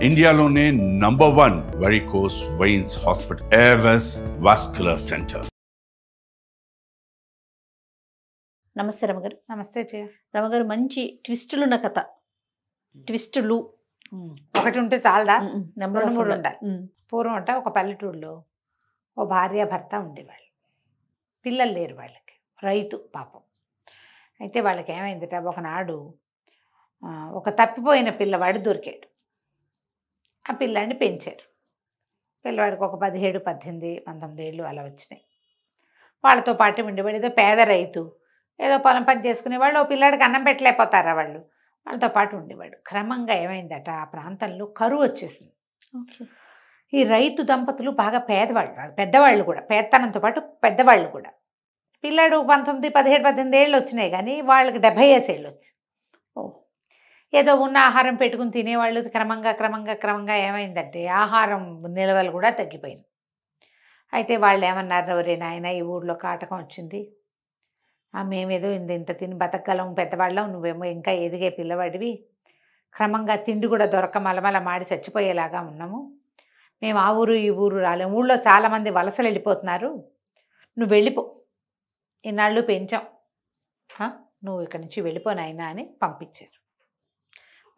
ఇండియాలోనే #1 varicose veins hospital Avis vascular centre. నమస్తే రమగారు. నమస్తే రమగారు, మంచి ట్విస్టులున్న కథ. ట్విస్టులు ఒకటి ఉంటే చాలదా? నెంబర్ రెండు మూడు ఉండాలి. పూర్వం అంటే ఒక పల్లెటూరులో ఓ భార్య భర్త ఉండేవాళ్ళు. పిల్లలు లేరు వాళ్ళకి, రైతు పాపం. అయితే వాళ్ళకి ఏమైందిట, ఒకనాడు ఒక తప్పిపోయిన పిల్లవాడు దొరికాడు. ఆ పిల్లాడిని పెంచారు. పిల్లవాడికి ఒక 17, 18, 19 ఏళ్ళు అలా వచ్చినాయి. వాళ్ళతో పాటు ఉండేవాడు. ఏదో పేద రైతు, ఏదో పొలం పని చేసుకునేవాళ్ళు. ఓ పిల్లాడికి అన్నం పెట్టలేకపోతారా వాళ్ళు, వాళ్ళతో పాటు ఉండేవాడు. క్రమంగా ఏమైందట, ఆ ప్రాంతంలో కరువు వచ్చేసింది. ఈ రైతు దంపతులు బాగా పేదవాళ్ళు, పెద్దవాళ్ళు కూడా, పేదతనంతో పాటు పెద్దవాళ్ళు కూడా. పిల్లాడు 19, 17, 18 ఏళ్ళు వచ్చినాయి, కానీ వాళ్ళకి 75 ఏళ్ళు వచ్చాయి. ఏదో ఉన్న ఆహారం పెట్టుకుని తినేవాళ్ళు. క్రమంగా ఏమైందంటే ఆహారం నిల్వలు కూడా తగ్గిపోయింది. అయితే వాళ్ళు ఏమన్నారు, రే నాయన, ఈ ఊళ్ళో కాటకం వచ్చింది, మేమేదో ఇంత తిని బతకగలం పెద్దవాళ్ళం, నువ్వేమో ఇంకా ఎదిగే పిల్లవాడివి, క్రమంగా తిండి కూడా దొరక మలమల మాడి చచ్చిపోయేలాగా ఉన్నాము, మేము ఆ ఊరు ఈ ఊరు రాలేము, ఊళ్ళో చాలామంది వలసలు వెళ్ళిపోతున్నారు, నువ్వు వెళ్ళిపో, ఇన్నాళ్ళు పెంచాం, నువ్వు ఇక్కడి నుంచి వెళ్ళిపోనాయినా అని పంపించారు.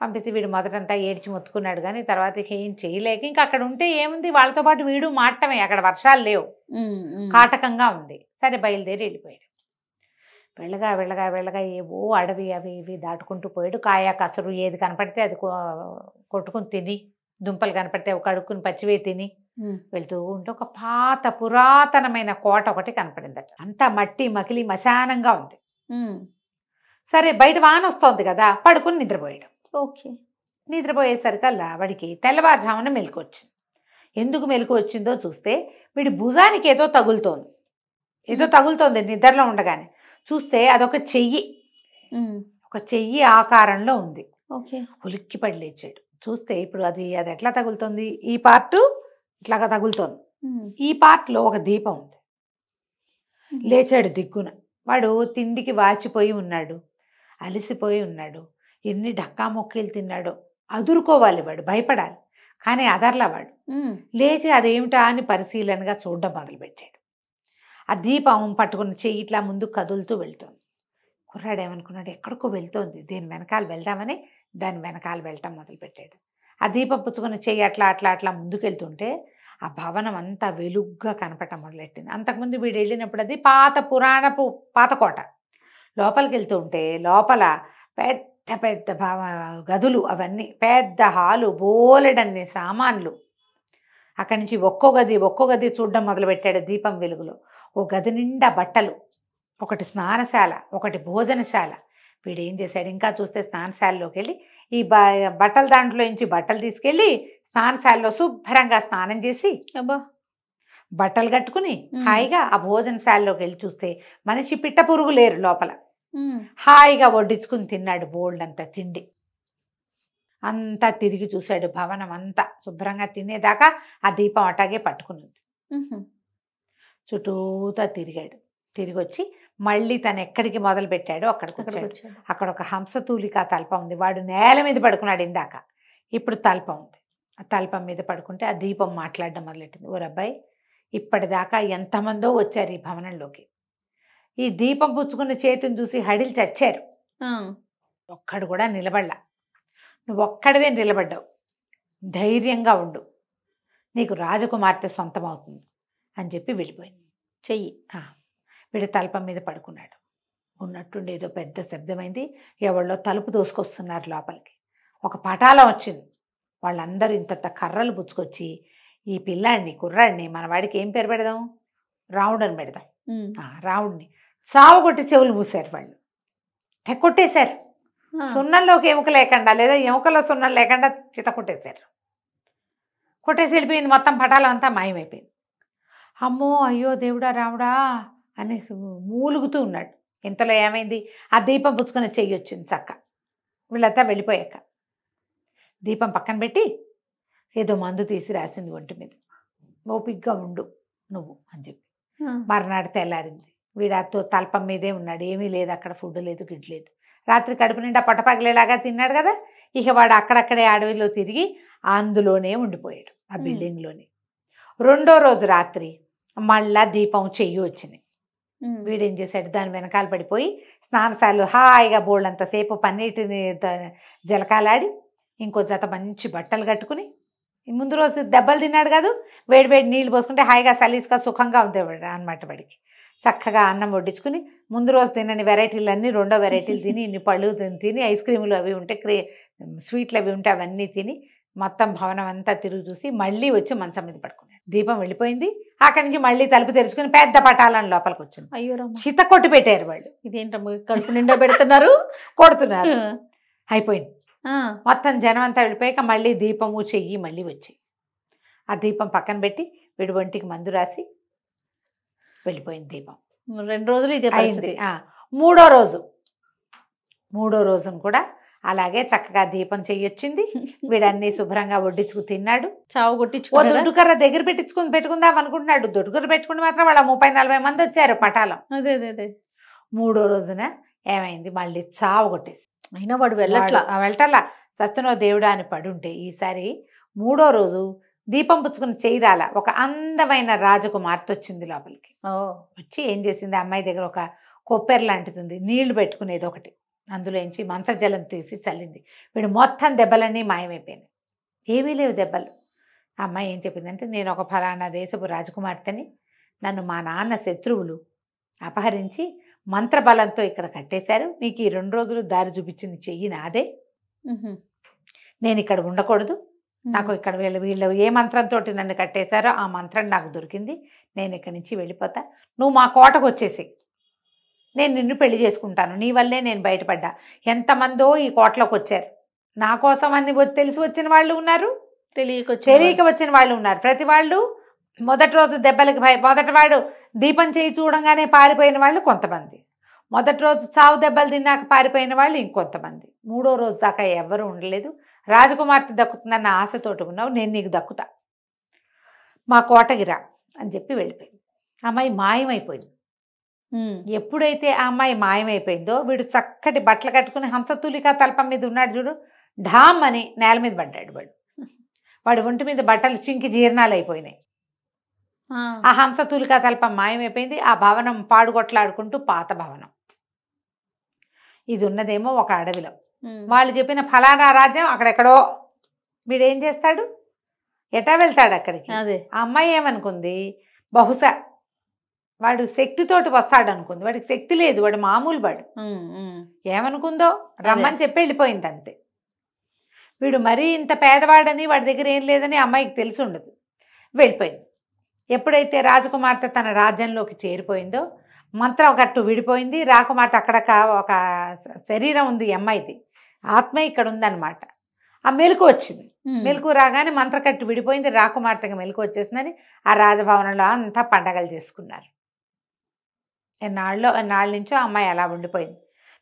పంపిస్తే వీడు మొదటంతా ఏడ్చి మొత్తుకున్నాడు, కానీ తర్వాత ఏం చేయలేక ఇంకా అక్కడ ఉంటే ఏముంది, వాళ్ళతో పాటు వీడు మాటమే. అక్కడ వర్షాలు లేవు, కాటకంగా ఉంది. సరే బయలుదేరి వెళ్ళిపోయాడు. వెళ్ళగా ఏవో అడవి అవి ఇవి దాటుకుంటూ పోయాడు. కాయ కసరు ఏది కనపడితే అది కొట్టుకుని తిని, దుంపలు కనపడితే ఒక కడుక్కుని పచ్చివే తిని వెళ్తూ ఉంటే ఒక పురాతనమైన కోట ఒకటి కనపడిందట. అంతా మట్టి మకిలి మశానంగా ఉంది. సరే బయట వాన వస్తోంది కదా, పడుకుని నిద్రపోయాడు. నిద్రపోయేసరికల్లా వాడికి తెల్లవారుజామున మెలకు వచ్చింది. ఎందుకు మెలకు వచ్చిందో చూస్తే వీడి భుజానికి ఏదో తగులుతోంది నిద్రలో ఉండగానే. చూస్తే అదొక చెయ్యి, ఒక చెయ్యి ఆకారంలో ఉంది. ఉలిక్కి పడి లేచాడు. చూస్తే ఇప్పుడు అది ఎట్లా తగులుతుంది, ఈ పార్ట్ ఇట్లాగా తగులుతోంది, ఈ పార్ట్లో ఒక దీపం ఉంది. లేచాడు దిగ్గున. వాడు తిండికి వాచిపోయి ఉన్నాడు, అలసిపోయి ఉన్నాడు, ఎన్ని డక్కా మొక్కీలు తిన్నాడో. అదురుకోవాలి వాడు, భయపడాలి, కానీ అదర్లా వాడు. లేచి అదేమిటా అని పరిశీలనగా చూడడం మొదలుపెట్టాడు. ఆ దీపం పట్టుకున్న చెయ్యి ఇట్లా ముందుకు కదులుతూ వెళ్తుంది. కుర్రాడు ఏమనుకున్నాడు, ఎక్కడికో వెళ్తోంది, దీని వెనకాల వెళ్దామని దాని వెనకాల వెళ్ళటం మొదలుపెట్టాడు. ఆ దీపం పుచ్చుకున్న చెయ్యి అట్లా ముందుకు వెళ్తుంటే ఆ భవనం అంతా వెలుగ్గా కనపడటం మొదలెట్టింది. అంతకుముందు వీడు వెళ్ళినప్పుడు అది పాత కోట. లోపలికి వెళ్తూ ఉంటే లోపల పెద్ద గదులు, అవన్నీ పెద్ద హాలు, బోలెడన్ని సామాన్లు. అక్కడి నుంచి ఒక్కో గది చూడడం మొదలుపెట్టాడు దీపం వెలుగులో. ఓ గది నిండా బట్టలు, ఒకటి స్నానశాల, ఒకటి భోజనశాల. వీడు ఏం చేశాడు, ఇంకా చూస్తే స్నానశాలలోకి వెళ్ళి ఈ బట్టల దాంట్లో నుంచి బట్టలు తీసుకెళ్ళి స్నానశాలలో శుభ్రంగా స్నానం చేసి బట్టలు కట్టుకుని హాయిగా ఆ భోజనశాలలోకి వెళ్ళి చూస్తే మనిషి పిట్ట పురుగు లేరు లోపల. హాయిగా వడ్డించుకుని తిన్నాడు బోల్డంతా తిండి. అంతా తిరిగి చూశాడు, భవనం అంతా శుభ్రంగా తినేదాకా ఆ దీపం అటాగే పట్టుకున్నది. చుట్టూతా తిరిగాడు. తిరిగి వచ్చి మళ్ళీ తను ఎక్కడికి మొదలు పెట్టాడో అక్కడికి వచ్చాడు. అక్కడ ఒక హంసతూలిక తల్పం ఉంది. వాడు నేల మీద పడుకున్నాడు ఇందాక, ఇప్పుడు తల్పం ఉంది. ఆ తల్పం మీద పడుకుంటే ఆ దీపం మాట్లాడడం మొదలెట్టింది. ఓ అబ్బాయి, ఇప్పటిదాకా ఎంతమందో వచ్చారు ఈ భవనంలోకి, ఈ దీపం పుచ్చుకున్న చేతిని చూసి హడిలు చచ్చారు, ఒక్కడు కూడా నిలబడలా, నువ్వు ఒక్కడివే నిలబడ్డావు, ధైర్యంగా ఉండు, నీకు రాజకుమార్తె సొంతం అవుతుంది అని చెప్పి వెళ్ళిపోయింది. చెయ్యి వీడు తల్పం మీద పడుకున్నాడు. ఉన్నట్టుండి ఏదో పెద్ద శబ్దమైంది. ఎవళ్ళో తలుపు దోసుకొస్తున్నారు లోపలికి. ఒక పటాలం వచ్చింది. వాళ్ళందరూ ఇంత కర్రలు పుచ్చుకొచ్చి ఈ కుర్రాడిని మన వాడికి ఏం పేరు పెడదాం, రావుడు అని పెడదాం, రావుడిని సావగొట్టి చెవులు మూసారు. వాళ్ళు కొట్టేశారు. సున్నంలోకి ఎముక లేకుండా, లేదా ఎముకలో సున్నం లేకుండా చిత కొట్టేశారు. కొట్టేసి వెళ్ళిపోయింది. మొత్తం పటాలం అంతా మాయమైపోయింది. అమ్మో అయ్యో దేవుడా రావుడా అని మూలుగుతూ ఉన్నాడు. ఇంతలో ఏమైంది, ఆ దీపం పుచ్చుకొని చెయ్యి వచ్చింది చక్క. వీళ్ళంతా వెళ్ళిపోయాక దీపం పక్కన పెట్టి ఏదో మందు తీసి రాసింది ఒంటి మీద, ఓపిగ్గా ఉండు నువ్వు అని చెప్పి. మర్నాడు తెల్లారింది. వీడాతో తల్పం మీదే ఉన్నాడు, ఏమీ లేదు అక్కడ, ఫుడ్ లేదు, గిడ్డు లేదు. రాత్రి కడుపు నిండా పట్టపగలేలాగా తిన్నాడు కదా. ఇక వాడు అక్కడక్కడే అడవిలో తిరిగి అందులోనే ఉండిపోయాడు, ఆ బిల్డింగ్లోనే. రెండో రోజు రాత్రి మళ్ళా దీపం చెయ్యి వచ్చినాయి. వీడేం చేశాడు, దాని వెనకాల పడిపోయి స్నానశాలలో హాయిగా బోళ్ళంతసేపు పన్నీటిని జలకాలాడి ఇంకో జత మంచి బట్టలు కట్టుకుని, ముందు రోజు దెబ్బలు తిన్నాడు కాదు, వేడి వేడి నీళ్ళు పోసుకుంటే హాయిగా సలీస్గా సుఖంగా ఉంది అనమాట. వాడికి చక్కగా అన్నం వడ్డించుకుని ముందు రోజు తినని వెరైటీలు అన్నీ రెండో వెరైటీలు తిని, ఇన్ని పళ్ళు తిని, ఐస్ క్రీములు అవి ఉంటే స్వీట్లు అవి ఉంటే అవన్నీ తిని మొత్తం భవనం అంతా తిరిగి చూసి మళ్ళీ వచ్చి మంచం మీద పడుకున్నాడు. దీపం వెళ్ళిపోయింది. అక్కడి నుంచి మళ్ళీ తలుపు తెరుచుకుని పెద్ద పటాలను లోపలికి వచ్చింది. అయ్యో, చిత కొట్టి పెట్టారు వాళ్ళు. ఇదేంటమ్మా కడుపు నిండా పెడుతున్నారు, కొడుతున్నారు. అయిపోయింది. మొత్తం జనం అంతా వెళ్ళిపోయాక మళ్ళీ దీపము చెయ్యి మళ్ళీ వచ్చాయి. ఆ దీపం పక్కన పెట్టి వీడి ఒంటికి మందు రాసి వెళ్ళిపోయింది దీపం. 2 రోజులు ఇదే అయింది. మూడో రోజును కూడా అలాగే చక్కగా దీపం చెయ్యొచ్చింది. వీడన్నీ శుభ్రంగా వడ్డించుకు తిన్నాడు. చావు కొట్టించుకో దొడ్డుకర్ర దగ్గర పెట్టుకుందాం అనుకుంటున్నాడు. దొడ్డుకర్ర పెట్టుకుని మాత్రం వాళ్ళ 30-40 మంది వచ్చారు పటాలం. అదే మూడో రోజున ఏమైంది, మళ్ళీ చావు కొట్టేసి. అయినా వాడు వెళ్ళట్లా. సత్యనో దేవుడా అని పడుంటే ఈసారి మూడో రోజు దీపం పుచ్చుకుని చేయరాల ఒక అందమైన రాజకుమార్తె వచ్చింది లోపలికి. వచ్చి ఏం చేసింది, అమ్మాయి దగ్గర ఒక కొప్పెర లాంటిది నీళ్లు పెట్టుకునేది ఒకటి, అందులోంచి మంత్రజలం తీసి చల్లింది. వీడు మొత్తం దెబ్బలన్నీ మాయమైపోయినాయి, ఏమీ లేవు దెబ్బలు. అమ్మాయి ఏం చెప్పిందంటే, నేను ఒక ఫలానా దేశపు రాజకుమార్తెని, నన్ను మా నాన్న శత్రువులు అపహరించి మంత్రబలంతో ఇక్కడ కట్టేశారు. మీకు ఈ 2 రోజులు దారి చూపించింది చెయ్యి నాదే, నేను ఇక్కడ ఉండకూడదు. నాకు ఇక్కడ వీళ్ళు ఏ మంత్రంతో నన్ను కట్టేశారో ఆ మంత్రం నాకు దొరికింది. నేను ఇక్కడి నుంచి వెళ్ళిపోతా, నువ్వు మా కోటకు వచ్చేసి నేను నిన్ను పెళ్లి చేసుకుంటాను. నీ వల్లే నేను బయటపడ్డా. ఎంతమందో ఈ కోటలోకి వచ్చారు, నా కోసం అన్ని తెలిసి వచ్చిన వాళ్ళు ఉన్నారు, తెలియక వచ్చిన వాళ్ళు ఉన్నారు. ప్రతి వాళ్ళు మొదటి రోజు దెబ్బలకి మొదటి వాడు దీపం చేయి చూడంగానే పారిపోయిన వాళ్ళు కొంతమంది, మొదటి రోజు చావు దెబ్బలు తిన్నాక పారిపోయిన వాళ్ళు ఇంకొంతమంది. మూడో రోజు దాకా ఎవరు ఉండలేదు. రాజకుమార్తె దక్కుతుందన్న ఆశతోటి ఉన్నావు, నేను నీకు దక్కుతా, మా కోటకి రా అని చెప్పి వెళ్ళిపోయింది. అమ్మాయి మాయమైపోయింది. ఎప్పుడైతే ఆ అమ్మాయి మాయమైపోయిందో వీడు చక్కటి బట్టలు కట్టుకుని హంసతూలిక తల్పం మీద ఉన్నాడు చూడు, ఢామ్ అని నేల మీద పడ్డాడు. వాడి ఒంటి మీద బట్టలు చింకి జీర్ణాలు అయిపోయినాయి. ఆ హంసతూలిక తల్పం మాయమైపోయింది. ఆ భవనం పాడుగొట్లాడుకుంటూ పాత భవనం. ఇది ఉన్నదేమో ఒక అడవిలో. వాళ్ళు చెప్పిన ఫలానా రాజ్యం అక్కడెక్కడో. వీడేం చేస్తాడు, ఎటా వెళ్తాడు అక్కడికి. ఆ అమ్మాయి ఏమనుకుంది, బహుశా వాడు శక్తితోటి వస్తాడు అనుకుంది. వాడికి శక్తి లేదు, వాడు మామూలు వాడు. ఏమనుకుందో రమ్మని చెప్పి వెళ్ళిపోయింది అంతే. వీడు మరీ ఇంత పేదవాడని వాడి దగ్గర ఏం లేదని అమ్మాయికి తెలిసి ఉండదు, వెళ్ళిపోయింది. ఎప్పుడైతే రాజకుమార్తె తన రాజ్యంలోకి చేరిపోయిందో మంత్రం కట్టు విడిపోయింది. రాకుమార్తె అక్కడ ఒక శరీరం ఉంది, అమ్మాయిది ఆత్మ ఇక్కడ ఉందన్నమాట. ఆ మెలకు వచ్చింది. మెలకు రాగానే మంత్రకట్టు విడిపోయింది, రాకుమార్తెకి మెలకు వచ్చేసిందని ఆ రాజభవనంలో అంతా పండగలు చేసుకున్నారు. ఎన్నాళ్ళ నుంచో అమ్మాయి అలా ఉండిపోయింది.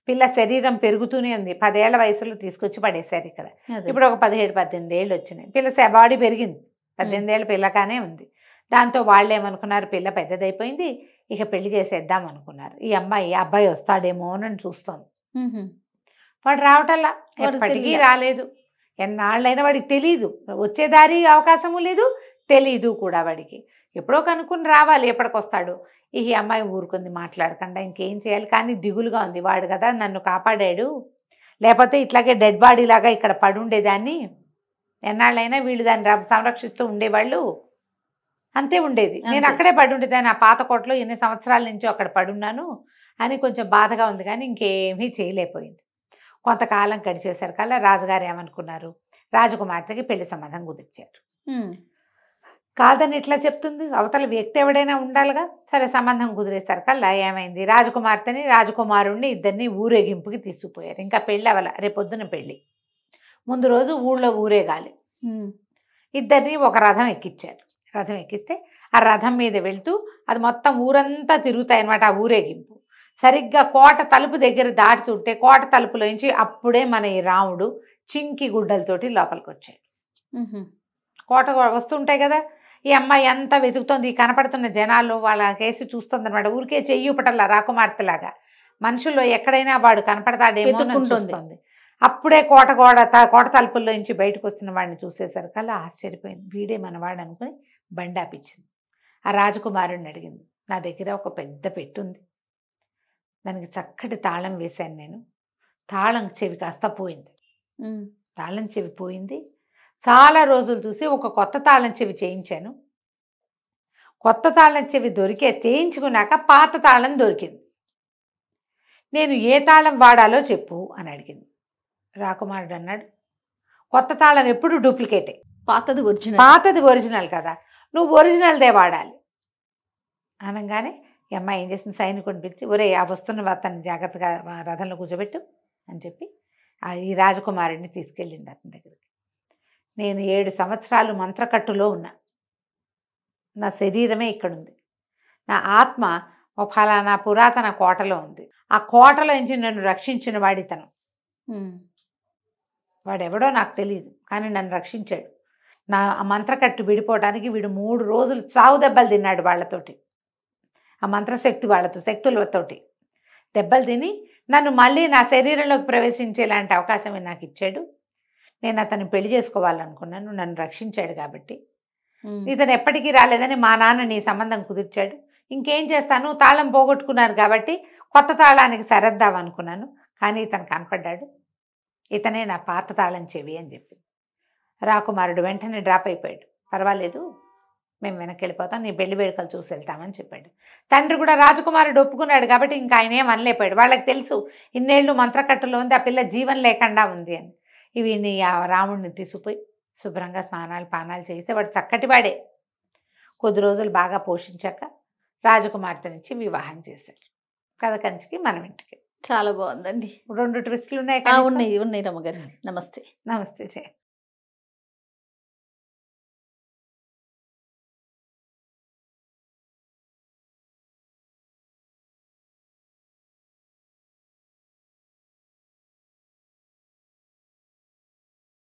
పిల్ల శరీరం పెరుగుతూనే ఉంది. 10 ఏళ్ల వయసులో తీసుకొచ్చి పడేశారు ఇక్కడ. ఇప్పుడు ఒక 17-18 ఏళ్ళు వచ్చినాయి. పిల్ల బాడీ పెరిగింది, 18 ఏళ్ళ పిల్లకానే ఉంది. దాంతో వాళ్ళు ఏమనుకున్నారు, పిల్ల పెద్దదైపోయింది, ఇక పెళ్లి చేసేద్దాం అనుకున్నారు. ఈ అబ్బాయి వస్తాడేమో అని చూస్తోంది. వాడు రావటల్లా, ఎప్పటికీ రాలేదు. ఎన్నాళ్ళైనా వాడికి తెలీదు, వచ్చే దారి అవకాశము లేదు, తెలీదు కూడా వాడికి. ఎప్పుడో కనుక్కుని రావాలి, ఎప్పటికొస్తాడు. ఈ అమ్మాయి ఊరుకుంది, మాట్లాడకుండా ఇంకేం చేయాలి. కానీ దిగులుగా ఉంది. వాడు కదా నన్ను కాపాడాడు, లేకపోతే ఇట్లాగే డెడ్ బాడీ లాగా ఇక్కడ పడుండేదాన్ని. ఎన్నాళ్ళైనా వీళ్ళు దాన్ని సంరక్షిస్తూ ఉండేవాళ్ళు, అంతే ఉండేది. నేను అక్కడే పడుండేదాన్ని, ఆ పాత కోటలో ఎన్ని సంవత్సరాల నుంచో అక్కడ పడున్నాను అని కొంచెం బాధగా ఉంది. కానీ ఇంకేమీ చేయలేకపోయింది. కొంతకాలం గడిచేసరికల్లా రాజుగారు ఏమనుకున్నారు, రాజకుమార్తెకి పెళ్లి సంబంధం కుదిర్చారు. కాదని ఇట్లా చెప్తుంది, అవతల వ్యక్తి ఎవడైనా ఉండాలిగా. సరే సంబంధం కుదిరేసరికల్లా ఏమైంది, రాజకుమార్తెని రాజకుమారుణ్ణి ఇద్దరిని ఊరేగింపుకి తీసుకుపోయారు. ఇంకా పెళ్ళి అవ్వాల, రేపొద్దున పెళ్ళి. ముందు రోజు ఊళ్ళో ఊరేగాలి. ఇద్దరిని ఒక రథం ఎక్కించారు. రథం ఎక్కిస్తే ఆ రథం మీద వెళ్తూ అది మొత్తం ఊరంతా తిరుగుతాయి అన్నమాట. ఆ ఊరేగింపు సరిగ్గా కోట తలుపు దగ్గర దాటుతుంటే కోట తలుపులోంచి అప్పుడే మన ఈ రాముడు చింకి గుడ్డలతోటి లోపలికి వచ్చాడు. కోట వస్తుంటాయి కదా, ఈ అమ్మాయి అంతా వెతుకుతోంది. కనపడుతున్న జనాల్లో వాళ్ళ కేసు చూస్తుంది అనమాట. ఊరికే చెయ్యి పటల్లా రాకుమార్తెలాగా మనుషుల్లో ఎక్కడైనా వాడు కనపడతాడేమో చూస్తుంది. అప్పుడే కోట తలుపుల్లో నుంచి బయటకు వస్తున్న వాడిని చూసేసరికల్లా ఆశ్చర్యపోయింది. వీడే మనవాడు అనుకుని బండి ఆపించింది. ఆ రాజకుమారుడిని అడిగింది, నా దగ్గర ఒక పెద్ద పెట్టు ఉంది, దానికి చక్కటి తాళం వేశాను నేను, తాళం చెవి కాస్త పోయింది. తాళం చెవి పోయింది. చాలా రోజులు చూసి ఒక కొత్త తాళం చెవి చేయించాను. కొత్త తాళం చెవి చేయించుకున్నాక పాత తాళం దొరికింది. నేను ఏ తాళం వాడాలో చెప్పు అని అడిగింది. రాకుమారుడు అన్నాడు, కొత్త తాళం ఎప్పుడు డూప్లికేటే, పాతది ఒరిజినల్ కదా, నువ్వు ఒరిజినల్దే వాడాలి అనగానే ఈ అమ్మాయి ఏం చేసింది, సైనికుడిని పిలిచి, ఒరే ఆ వస్తున్న అతన్ని జాగ్రత్తగా రథంలో కూర్చోబెట్టు అని చెప్పి ఈ రాజకుమారుడిని తీసుకెళ్ళింది అతని దగ్గరికి. నేను 7 సంవత్సరాలు మంత్రకట్టులో ఉన్నా, నా శరీరమే ఇక్కడుంది, నా ఆత్మ ఒక ఫలానా పురాతన కోటలో ఉంది, ఆ కోటలో నుంచి నన్ను రక్షించిన వాడితను, వాడెవడో నాకు తెలియదు కానీ నన్ను రక్షించాడు. నా ఆ మంత్రకట్టు విడిపోవడానికి వీడు 3 రోజులు చావు దెబ్బలు తిన్నాడు వాళ్ళతోటి, ఆ మంత్రశక్తి శక్తులతోటి దెబ్బలు తిని నన్ను మళ్ళీ నా శరీరంలోకి ప్రవేశించేలాంటి అవకాశం నాకు ఇచ్చాడు. నేను అతన్ని పెళ్లి చేసుకోవాలనుకున్నాను, నన్ను రక్షించాడు కాబట్టి. ఇతను ఎప్పటికీ రాలేదని మా నాన్న నీ సంబంధం కుదిర్చాడు. ఇంకేం చేస్తాను, తాళం పోగొట్టుకున్నారు కాబట్టి కొత్త తాళానికి సరద్దాం అనుకున్నాను, కానీ ఇతను కనపడ్డాడు, ఇతనే నా పాత తాళం చెవి అని చెప్పి. రాకుమారుడు వెంటనే డ్రాప్ అయిపోయాడు. పర్వాలేదు, మేము వెనక్కి వెళ్ళిపోతాం, నీ పెళ్లి వేడుకలు చూసి వెళ్తామని చెప్పాడు. తండ్రి కూడా రాజకుమారుడు ఒప్పుకున్నాడు కాబట్టి ఇంకా ఆయన ఏం అనలేపాడు. వాళ్ళకి తెలుసు ఇన్నేళ్ళు మంత్రకట్టులో ఉంది, ఆ పిల్ల జీవం లేకుండా ఉంది అని. ఇవి రాముడిని తీసుకుపోయి శుభ్రంగా స్నానాలు పానాలు చేస్తే వాడు చక్కటి వాడే. కొద్ది రోజులు బాగా పోషించాక రాజకుమార్తెనిచ్చి వివాహం చేశారు. కథ కంచికి మనం ఇంటికి. చాలా బాగుందండి. 2 ట్విస్టులు ఉన్నాయి. ఉన్నాయి రమ్మగారు. నమస్తే. నమస్తే.